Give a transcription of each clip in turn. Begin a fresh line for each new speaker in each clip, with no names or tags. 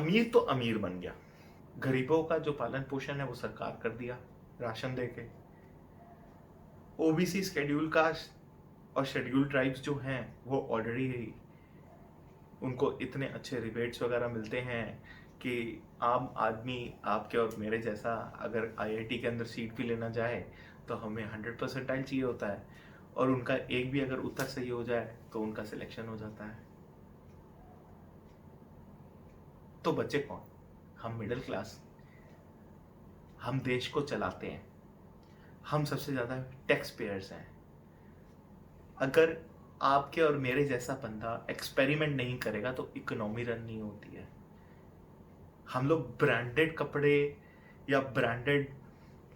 अमीर तो अमीर बन गया, गरीबों का जो पालन पोषण है वो सरकार कर दिया राशन देके। ओबीसी शेड्यूल कास्ट और शेड्यूल ट्राइब्स जो हैं वो ऑलरेडी उनको इतने अच्छे रिबेट्स वगैरह मिलते हैं कि आम आदमी आपके और मेरे जैसा अगर आईआईटी के अंदर सीट भी लेना चाहे तो हमें 100% चाहिए होता है, और उनका एक भी अगर उत्तर सही हो जाए तो उनका सिलेक्शन हो जाता है। तो बच्चे कौन? हम मिडिल क्लास, हम देश को चलाते हैं, हम सबसे ज़्यादा टैक्स पेयर्स हैं। अगर आपके और मेरे जैसा बंदा एक्सपेरिमेंट नहीं करेगा तो इकोनॉमी रन नहीं होती है। हम लोग ब्रांडेड कपड़े या ब्रांडेड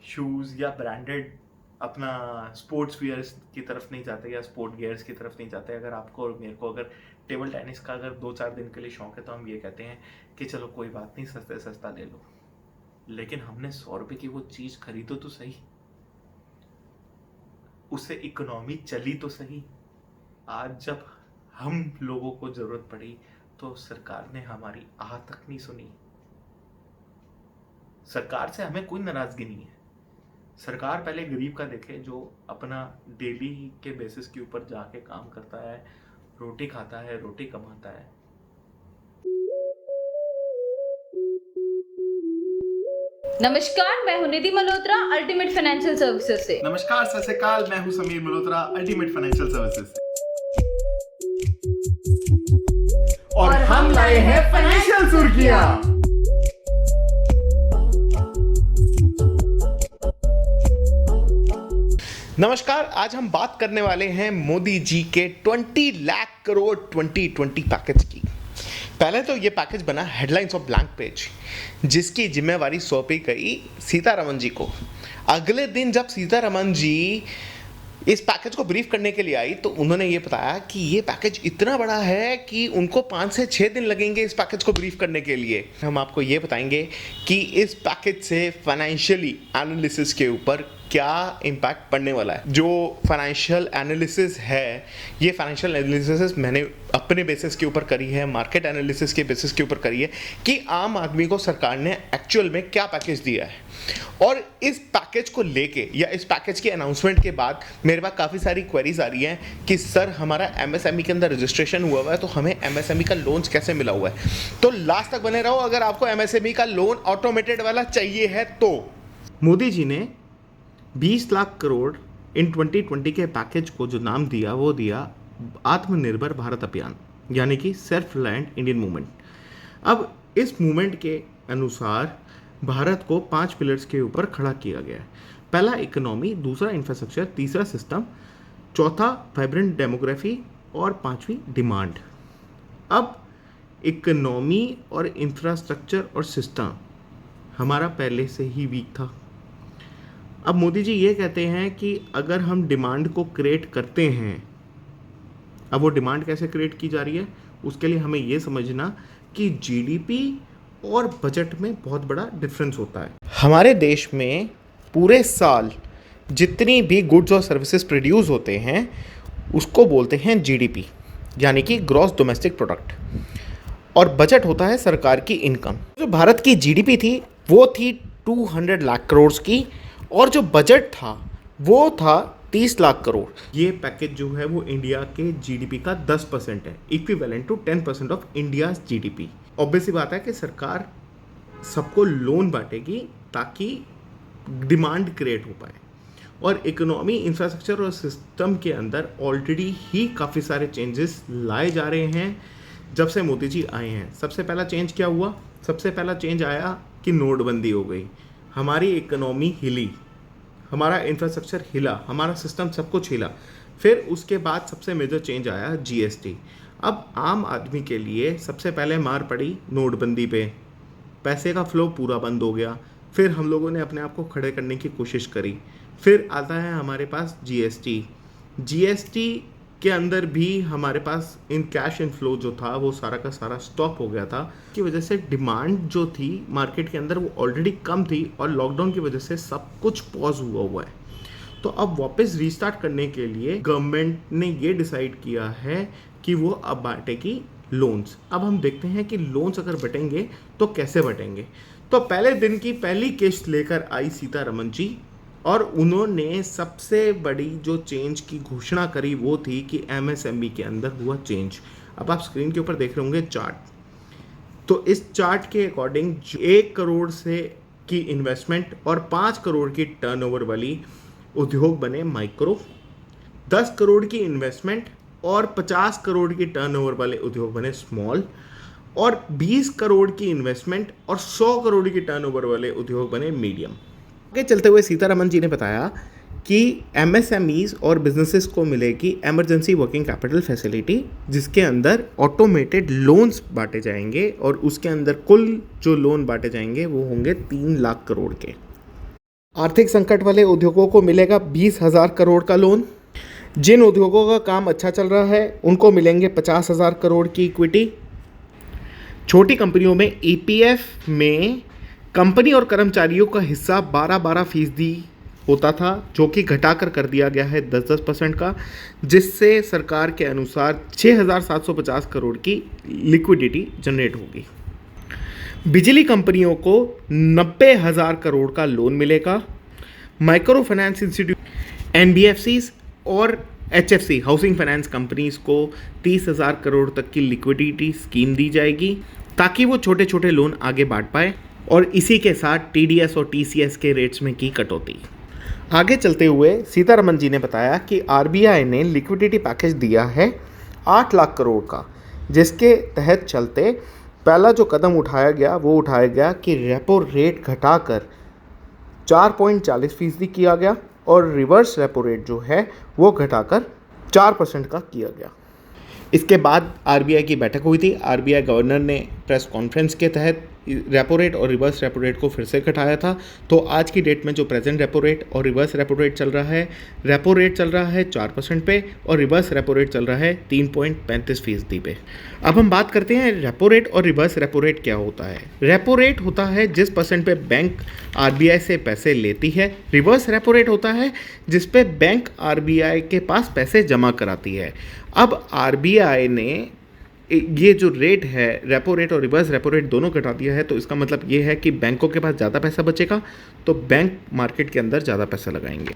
शूज़ या ब्रांडेड अपना स्पोर्ट्स वियर्स की तरफ नहीं जाते या स्पोर्ट गियर्स की तरफ नहीं जाते। अगर आपको और मेरे को अगर टेबल टेनिस का अगर 2-4 दिन के लिए शौक है तो हम ये कहते हैं कि चलो कोई बात नहीं, सस्ते सस्ता ले लो। लेकिन हमने 100 रुपए की वो चीज़ खरीदो तो सही, उससे इकोनॉमी चली तो सही। आज जब हम लोगों को जरूरत पड़ी तो सरकार ने हमारी आह तक नहीं सुनी। सरकार से हमें कोई नाराजगी नहीं है। सरकार पहले गरीब का देखे जो अपना डेली के बेसिस के ऊपर जाके काम करता है, रोटी खाता है, रोटी कमाता है।
नमस्कार, मैं हूं निधि मल्होत्रा अल्टीमेट फाइनेंशियल सर्विसेज से।
नमस्कार, सत श्री अकाल, मैं हूं Sameer Malhotra ultimate financial services से। और हम लाए हैं फाइनेंशियल सुर्खियां।
नमस्कार, आज हम बात करने वाले हैं मोदी जी के 20 लाख करोड़ 2020 पैकेज की। पहले तो ये पैकेज बना हेडलाइंस ऑफ ब्लैंक पेज, जिसकी जिम्मेवारी सौंपी गई सीतारमण जी को। अगले दिन जब सीतारमण जी इस पैकेज को ब्रीफ करने के लिए आई तो उन्होंने ये बताया कि ये पैकेज इतना बड़ा है कि उनको 5 से 6 दिन लगेंगे इस पैकेज को ब्रीफ करने के लिए। हम आपको ये बताएंगे कि इस पैकेज से फाइनेंशियली एनालिसिस के ऊपर क्या इम्पैक्ट पड़ने वाला है। जो फाइनेंशियल एनालिसिस है, ये फाइनेंशियल एनालिसिस मैंने अपने बेसिस के ऊपर करी है, मार्केट एनालिसिस के बेसिस के ऊपर करी है कि आम आदमी को सरकार ने एक्चुअल में क्या पैकेज दिया है। और इस पैकेज को लेके या इस पैकेज के अनाउंसमेंट के बाद मेरे पास काफ़ी सारी क्वेरीज आ रही हैं कि सर हमारा एमएसएमई के अंदर रजिस्ट्रेशन हुआ हुआ है तो हमें एमएसएमई का लोन कैसे मिला हुआ है। तो लास्ट तक बने रहो अगर आपको एमएसएमई का लोन ऑटोमेटेड वाला चाहिए है तो। मोदी जी ने 20 लाख करोड़ इन 2020 के पैकेज को जो नाम दिया वो दिया आत्मनिर्भर भारत अभियान, यानी कि सेल्फ रिलायंट इंडियन मूवमेंट। अब इस मूवमेंट के अनुसार भारत को 5 पिलर्स के ऊपर खड़ा किया गया है। पहला इकोनॉमी, दूसरा इंफ्रास्ट्रक्चर, तीसरा सिस्टम, चौथा वाइब्रेंट डेमोग्राफी और पांचवी डिमांड। अब इकोनॉमी और इंफ्रास्ट्रक्चर और सिस्टम हमारा पहले से ही वीक था। अब मोदी जी ये कहते हैं कि अगर हम डिमांड को क्रिएट करते हैं, अब वो डिमांड कैसे क्रिएट की जा रही है उसके लिए हमें ये समझना कि जीडीपी और बजट में बहुत बड़ा डिफरेंस होता है। हमारे देश में पूरे साल जितनी भी गुड्स और सर्विसेज प्रोड्यूस होते हैं उसको बोलते हैं जीडीपी, यानी कि ग्रॉस डोमेस्टिक प्रोडक्ट, और बजट होता है सरकार की इनकम। जो भारत की जीडीपी थी वो थी 200 लाख करोड़ की, और जो बजट था वो था 30 लाख करोड़। ये पैकेज जो है वो इंडिया के जीडीपी का 10% है, equivalent to 10% of India's GDP. Obvious सी बात है कि सरकार सबको लोन बांटेगी ताकि डिमांड क्रिएट हो पाए। और इकोनॉमी, इंफ्रास्ट्रक्चर और सिस्टम के अंदर ऑलरेडी ही काफ़ी सारे चेंजेस लाए जा रहे हैं जब से मोदी जी आए हैं। सबसे पहला चेंज क्या हुआ? सबसे पहला चेंज आया कि नोटबंदी हो गई, हमारी इकोनॉमी हिली, हमारा इंफ्रास्ट्रक्चर हिला, हमारा सिस्टम सब कुछ हिला। फिर उसके बाद सबसे मेजर चेंज आया जीएसटी। अब आम आदमी के लिए सबसे पहले मार पड़ी नोटबंदी पे, पैसे का फ्लो पूरा बंद हो गया। फिर हम लोगों ने अपने आप को खड़े करने की कोशिश करी। फिर आता है हमारे पास जीएसटी। जीएसटी के अंदर भी हमारे पास इन कैश इनफ्लो जो था वो सारा का सारा स्टॉप हो गया था, की वजह से डिमांड जो थी मार्केट के अंदर वो ऑलरेडी कम थी और लॉकडाउन की वजह से सब कुछ पॉज हुआ है। तो अब वापस रीस्टार्ट करने के लिए गवर्नमेंट ने ये डिसाइड किया है कि वो अब बांटेगी लोन्स। अब हम देखते हैं कि लोन्स अगर बटेंगे तो कैसे बटेंगे। तो पहले दिन की पहली किस्त लेकर आई सीतारमण जी और उन्होंने सबसे बड़ी जो चेंज की घोषणा करी वो थी कि एमएसएमई के अंदर हुआ चेंज। अब आप स्क्रीन के ऊपर देख रहे होंगे चार्ट। तो इस चार्ट के अकॉर्डिंग 1 करोड़ से की इन्वेस्टमेंट और 5 करोड़ की टर्नओवर वाली उद्योग बने माइक्रो, 10 करोड़ की इन्वेस्टमेंट और 50 करोड़ की टर्नओवर वाले उद्योग बने स्मॉल, और 20 करोड़ की इन्वेस्टमेंट और 100 करोड़ की टर्नओवर वाले उद्योग बने मीडियम। आगे चलते हुए सीतारमण जी ने बताया कि एमएसएमईज और बिजनेसेस को मिलेगी इमरजेंसी वर्किंग कैपिटल फैसिलिटी, जिसके अंदर ऑटोमेटेड लोन्स बांटे जाएंगे और उसके अंदर कुल जो लोन बांटे जाएंगे वो होंगे 3 लाख करोड़ के। आर्थिक संकट वाले उद्योगों को मिलेगा 20,000 करोड़ का लोन। जिन उद्योगों का काम अच्छा चल रहा है उनको मिलेंगे 50,000 करोड़ की इक्विटी। छोटी कंपनियों में ईपीएफ में कंपनी और कर्मचारियों का हिस्सा 12% होता था, जो कि घटाकर कर दिया गया है 10% का, जिससे सरकार के अनुसार 6,750 करोड़ की लिक्विडिटी जनरेट होगी। बिजली कंपनियों को 90,000 करोड़ का लोन मिलेगा। माइक्रो फाइनेंस इंस्टीट्यूट एनबीएफसीज और एचएफसी हाउसिंग फाइनेंस कंपनीज को 30,000 करोड़ तक की लिक्विडिटी स्कीम दी जाएगी ताकि वो छोटे छोटे लोन आगे बांट पाए, और इसी के साथ टीडीएस और टीसीएस के रेट्स में की कटौती। आगे चलते हुए सीतारमण जी ने बताया कि आरबीआई ने लिक्विडिटी पैकेज दिया है 8 लाख करोड़ का, जिसके तहत चलते पहला जो कदम उठाया गया वो उठाया गया कि रेपो रेट घटाकर 4.40% किया गया और रिवर्स रेपो रेट जो है वो घटाकर 4% का किया गया। इसके बाद आरबीआई की बैठक हुई थी। आरबीआई गवर्नर ने प्रेस कॉन्फ्रेंस के तहत रेपो रेट और रिवर्स रेपो रेट को फिर से घटाया था। तो आज की डेट में जो प्रेजेंट रेपो रेट और रिवर्स रेपो रेट चल रहा है, रेपो रेट चल रहा है 4% पे और रिवर्स रेपो रेट चल रहा है 3.35% पे। अब हम बात करते हैं रेपो रेट और रिवर्स रेपो रेट क्या होता है। रेपो रेट होता है जिस परसेंट पे बैंक आरबीआई से पैसे लेती है। रिवर्स रेपो रेट होता है जिस पे बैंक आरबीआई के पास पैसे जमा कराती है। अब आरबीआई ने ये जो रेट है, रेपो रेट और रिवर्स रेपो रेट दोनों घटा दिया है, तो इसका मतलब ये है कि बैंकों के पास ज़्यादा पैसा बचेगा तो बैंक मार्केट के अंदर ज़्यादा पैसा लगाएंगे।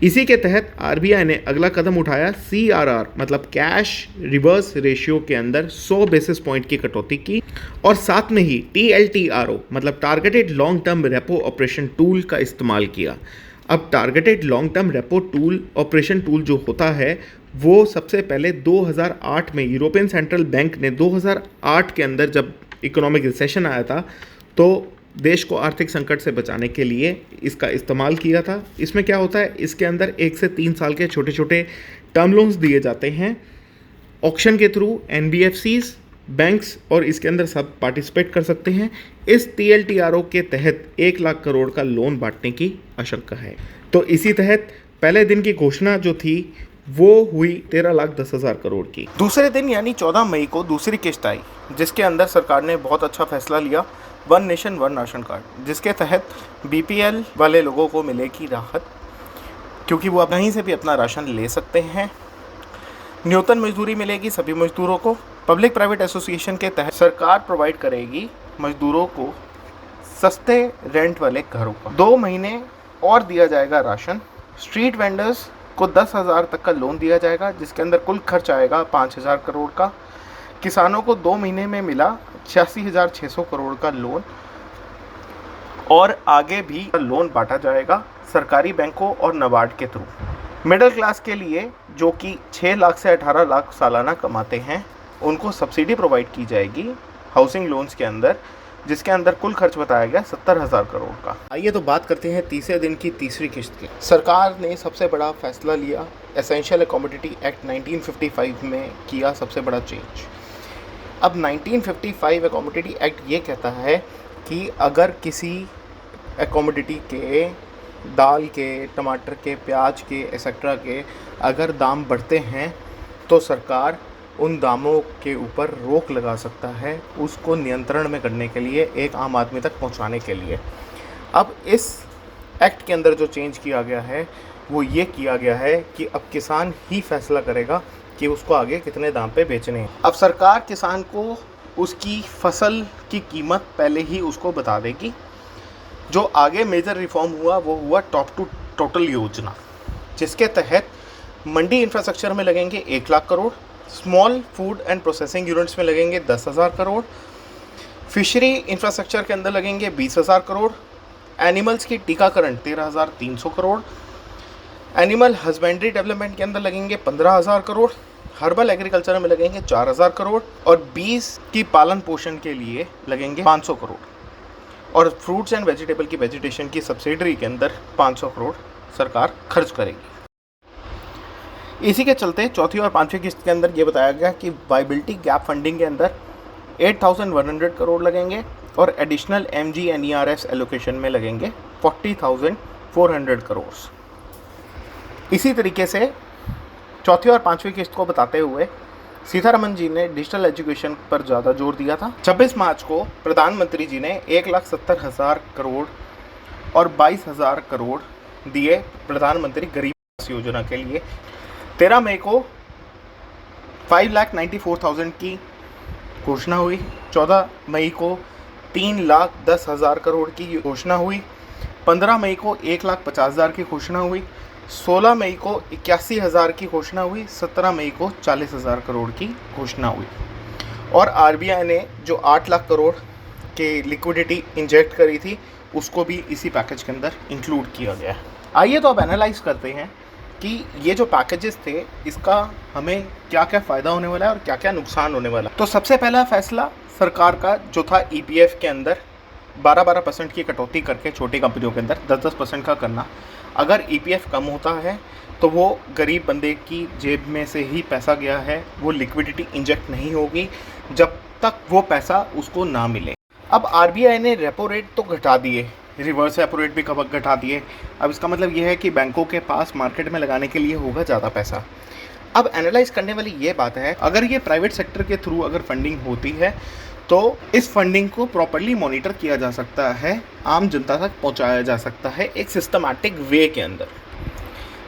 इसी के तहत आरबीआई ने अगला कदम उठाया सीआरआर मतलब कैश रिवर्स रेशियो के अंदर 100 बेसिस पॉइंट की कटौती की, और साथ में ही टीएलटीआरओ मतलब targeted long term repo operation tool का इस्तेमाल किया। अब targeted long term repo tool operation tool जो होता है वो सबसे पहले 2008 में यूरोपियन सेंट्रल बैंक ने 2008 के अंदर जब इकोनॉमिक रिसेशन आया था तो देश को आर्थिक संकट से बचाने के लिए इसका इस्तेमाल किया था। इसमें क्या होता है, इसके अंदर 1 से 3 साल के छोटे छोटे टर्म लोन्स दिए जाते हैं ऑक्शन के थ्रू। एनबीएफसीज बैंक्स और इसके अंदर सब पार्टिसिपेट कर सकते हैं। इस टीएलटीआरओ के तहत 1 लाख करोड़ का लोन बांटने की आशंका है। तो इसी तहत पहले दिन की घोषणा जो थी वो हुई 13,10,000 करोड़ की। दूसरे दिन यानी 14 मई को दूसरी किस्त आई, जिसके अंदर सरकार ने बहुत अच्छा फैसला लिया, one nation one ration card, जिसके तहत बीपीएल वाले लोगों को मिलेगी राहत क्योंकि वो अब कहीं से भी अपना राशन ले सकते हैं। न्यूनतम मजदूरी मिलेगी सभी मजदूरों को। पब्लिक प्राइवेट एसोसिएशन के तहत सरकार प्रोवाइड करेगी मजदूरों को सस्ते रेंट वाले घरों का 2 महीने और दिया जाएगा राशन। स्ट्रीट वेंडर्स को 10,000 तक का लोन दिया जाएगा, जिसके अंदर कुल खर्च आएगा 5,000 करोड़ का। किसानों को 2 महीने में मिला 86,600 करोड़ का लोन, और आगे भी लोन बांटा जाएगा सरकारी बैंकों और नाबार्ड के थ्रू। मिडिल क्लास के लिए जो कि 6 लाख से 18 लाख सालाना कमाते हैं उनको सब्सिडी प्रोवाइड की जाएगी हाउसिंग लोन्स के अंदर, जिसके अंदर कुल खर्च बताया गया 70,000 करोड़ का। आइए तो बात करते हैं तीसरे दिन की तीसरी किस्त की। सरकार ने सबसे बड़ा फैसला लिया, एसेंशियल अकोमोडिटी एक्ट 1955 में किया सबसे बड़ा चेंज। अब 1955 अकोमोडिटी एक्ट ये कहता है कि अगर किसी अकोमोडिटी के, दाल के, टमाटर के, प्याज के एक्सेट्रा के अगर दाम बढ़ते हैं तो सरकार उन दामों के ऊपर रोक लगा सकता है, उसको नियंत्रण में करने के लिए, एक आम आदमी तक पहुंचाने के लिए। अब इस एक्ट के अंदर जो चेंज किया गया है वो ये किया गया है कि अब किसान ही फैसला करेगा कि उसको आगे कितने दाम पे बेचने हैं। अब सरकार किसान को उसकी फसल की कीमत पहले ही उसको बता देगी। जो आगे मेजर रिफॉर्म हुआ वो हुआ टॉप टू टोटल योजना, जिसके तहत मंडी इंफ्रास्ट्रक्चर में लगेंगे 1 lakh crore, small food and processing units में लगेंगे 10,000 करोड़, फिशरी इंफ्रास्ट्रक्चर के अंदर लगेंगे 20,000 करोड़, एनिमल्स की टीकाकरण 13,300 करोड़, एनिमल हस्बेंड्री डेवलपमेंट के अंदर लगेंगे 15,000 करोड़, हर्बल एग्रीकल्चर में लगेंगे 4,000 करोड़ और बीज की पालन पोषण के लिए लगेंगे 500 करोड़ और फ्रूट्स एंड वेजिटेबल की वेजिटेशन की सब्सिडरी के अंदर 500 करोड़ सरकार खर्च करेगी। इसी के चलते चौथी और पांचवी किस्त के अंदर ये बताया गया कि वाइबिलिटी गैप फंडिंग के अंदर 8,100 करोड़ लगेंगे और एडिशनल MGNREGA एलोकेशन में लगेंगे 40,400 करोड़। इसी तरीके से चौथी और पांचवी किस्त को बताते हुए सीतारमन जी ने डिजिटल एजुकेशन पर ज़्यादा जोर दिया था। 26 मार्च को प्रधानमंत्री जी ने 1,70,000 करोड़ और 22,000 करोड़ दिए प्रधानमंत्री गरीब आवास योजना के लिए। 13 मई को 5,94,000 की घोषणा हुई। 14 मई को 3,10,000 करोड़ की घोषणा हुई। 15 मई को 1,50,000 की घोषणा हुई। 16 मई को 81,000 की घोषणा हुई। 17 मई को 40,000 करोड़ की घोषणा हुई और RBI ने जो 8 लाख करोड़ के लिक्विडिटी इंजेक्ट करी थी उसको भी इसी पैकेज के अंदर इंक्लूड किया गया है। आइए तो अब एनालाइज करते हैं कि ये जो पैकेजेस थे इसका हमें क्या क्या फ़ायदा होने वाला है और क्या क्या नुकसान होने वाला है। तो सबसे पहला फैसला सरकार का जो था EPF के अंदर 12% की कटौती करके छोटी कंपनियों के अंदर 10% का करना। अगर EPF कम होता है तो वो गरीब बंदे की जेब में से ही पैसा गया है, वो लिक्विडिटी इंजेक्ट नहीं होगी जब तक वो पैसा उसको ना मिले। अब RBI ने रेपो रेट तो घटा दिए, रिवर्स रेपो रेट भी कब घटा दिए। अब इसका मतलब ये है कि बैंकों के पास मार्केट में लगाने के लिए होगा ज़्यादा पैसा। अब एनालाइज करने वाली ये बात है, अगर ये प्राइवेट सेक्टर के थ्रू अगर फंडिंग होती है तो इस फंडिंग को प्रॉपर्ली मॉनिटर किया जा सकता है, आम जनता तक पहुंचाया जा सकता है एक सिस्टमैटिक वे के अंदर।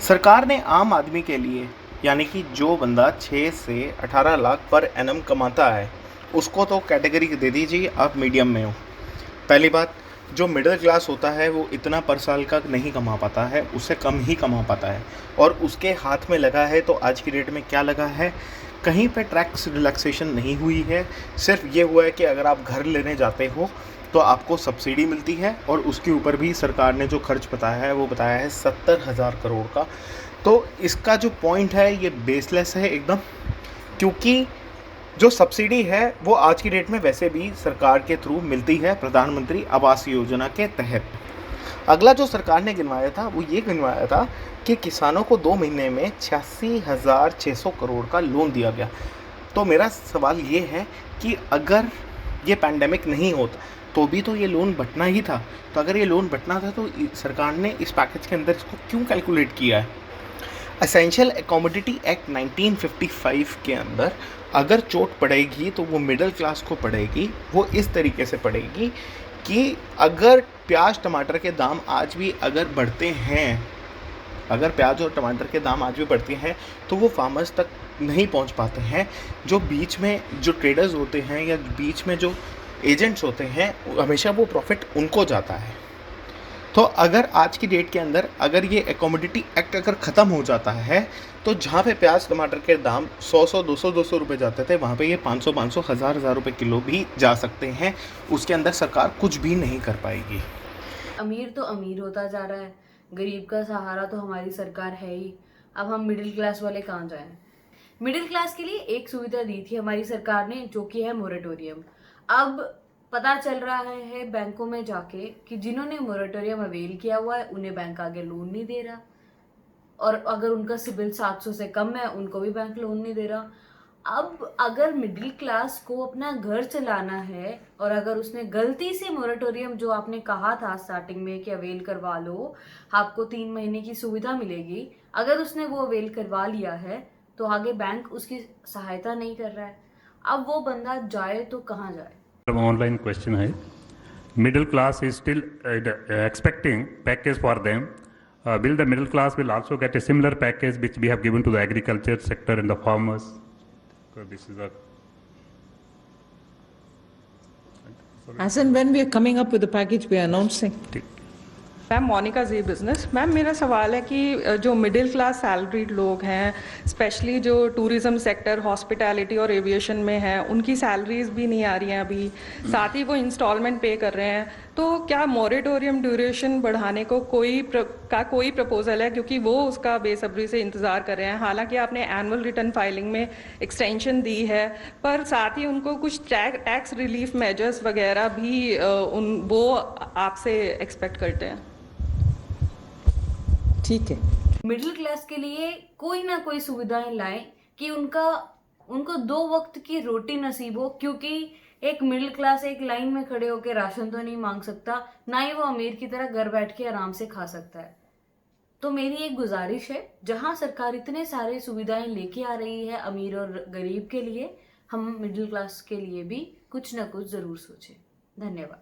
सरकार ने आम आदमी के लिए, यानी कि जो बंदा 6 से 18 लाख पर एनम कमाता है उसको तो कैटेगरी दे दीजिए आप मीडियम में हो। पहली बात, जो मिडिल क्लास होता है वो इतना पर साल का नहीं कमा पाता है, उससे कम ही कमा पाता है और उसके हाथ में लगा है तो आज की डेट में क्या लगा है, कहीं पे टैक्स रिलैक्सेशन नहीं हुई है। सिर्फ ये हुआ है कि अगर आप घर लेने जाते हो तो आपको सब्सिडी मिलती है और उसके ऊपर भी सरकार ने जो खर्च बताया है वो बताया है 70,000 करोड़ का। तो इसका जो पॉइंट है ये बेसलेस है एकदम, क्योंकि जो सब्सिडी है वो आज की डेट में वैसे भी सरकार के थ्रू मिलती है प्रधानमंत्री आवास योजना के तहत। अगला जो सरकार ने गिनवाया था वो ये गिनवाया था कि किसानों को 2 महीने में 86,600 करोड़ का लोन दिया गया। तो मेरा सवाल ये है कि अगर ये पैंडेमिक नहीं होता तो भी तो ये लोन बंटना ही था। तो अगर ये लोन बंटना था तो सरकार ने इस पैकेज के अंदर इसको क्यों कैलकुलेट किया है। एसेंशियल कमोडिटी एक्ट 1955 के अंदर अगर चोट पड़ेगी तो वो मिडिल क्लास को पड़ेगी। वो इस तरीके से पड़ेगी कि अगर प्याज टमाटर के दाम आज भी अगर बढ़ते हैं, अगर प्याज और टमाटर के दाम आज भी बढ़ते हैं तो वो फार्मर्स तक नहीं पहुंच पाते हैं। जो बीच में जो ट्रेडर्स होते हैं या बीच में जो एजेंट्स होते हैं हमेशा वो प्रॉफिट उनको जाता है। तो अगर आज की डेट के अंदर अगर ये कमोडिटी एक्ट अगर ख़त्म हो जाता है तो जहाँ पे प्याज टमाटर के दाम 100 200 रुपए जाते थे वहाँ पे ये 500 1000 रुपए किलो भी जा सकते हैं। उसके अंदर सरकार कुछ भी नहीं कर पाएगी।
अमीर तो अमीर होता जा रहा है, गरीब का सहारा तो हमारी सरकार है ही। अब हम मिडिल क्लास वाले कहाँ जाएं? मिडिल क्लास के लिए एक सुविधा दी थी हमारी सरकार ने, जो कि है मोरेटोरियम। अब पता चल रहा है बैंकों में जाके कि जिन्होंने मोरेटोरियम अवेल किया हुआ है उन्हें बैंक आगे लोन नहीं दे रहा, और अगर उनका सिबिल 700 से कम है उनको भी बैंक लोन नहीं दे रहा। अब अगर मिडिल क्लास को अपना घर चलाना है और अगर उसने गलती से मोरेटोरियम जो आपने कहा था स्टार्टिंग में कि अवेल करवा लो, आपको 3 महीने की सुविधा मिलेगी, अगर उसने वो अवेल करवा लिया है तो आगे बैंक उसकी सहायता नहीं कर रहा है। अब वो बंदा जाए तो कहाँ जाए?
ऑनलाइन क्वेश्चन है, middle class is still expecting package for them Will the middle class will also get a similar package which we have given to the agriculture sector and the farmers? Because this is a
As and when we are coming up with the package, we are announcing.
Ma'am Monica ji business. Ma'am मेरा सवाल है कि जो middle class salaried लोग हैं, specially जो tourism sector, hospitality और aviation में हैं, उनकी सैलरीज भी नहीं आ रही हैं अभी, साथ ही वो इंस्टॉलमेंट पे कर रहे हैं। तो क्या मॉरेटोरियम ड्यूरेशन बढ़ाने को कोई प्रपोजल है? क्योंकि वो उसका बेसब्री से इंतज़ार कर रहे हैं। हालांकि आपने एनुअल रिटर्न फाइलिंग में एक्सटेंशन दी है, पर साथ ही उनको कुछ टैक्स रिलीफ मेजर्स वगैरह भी वो आपसे एक्सपेक्ट करते हैं।
ठीक है,
मिडिल क्लास के लिए कोई ना कोई सुविधाएं लाएं कि उनको 2 वक्त की रोटी नसीब हो, क्योंकि एक मिडिल क्लास एक लाइन में खड़े होकर राशन तो नहीं मांग सकता, ना ही वो अमीर की तरह घर बैठ के आराम से खा सकता है। तो मेरी एक गुजारिश है, जहां सरकार इतने सारे सुविधाएं लेके आ रही है अमीर और गरीब के लिए, हम मिडिल क्लास के लिए भी कुछ ना कुछ जरूर सोचें। धन्यवाद।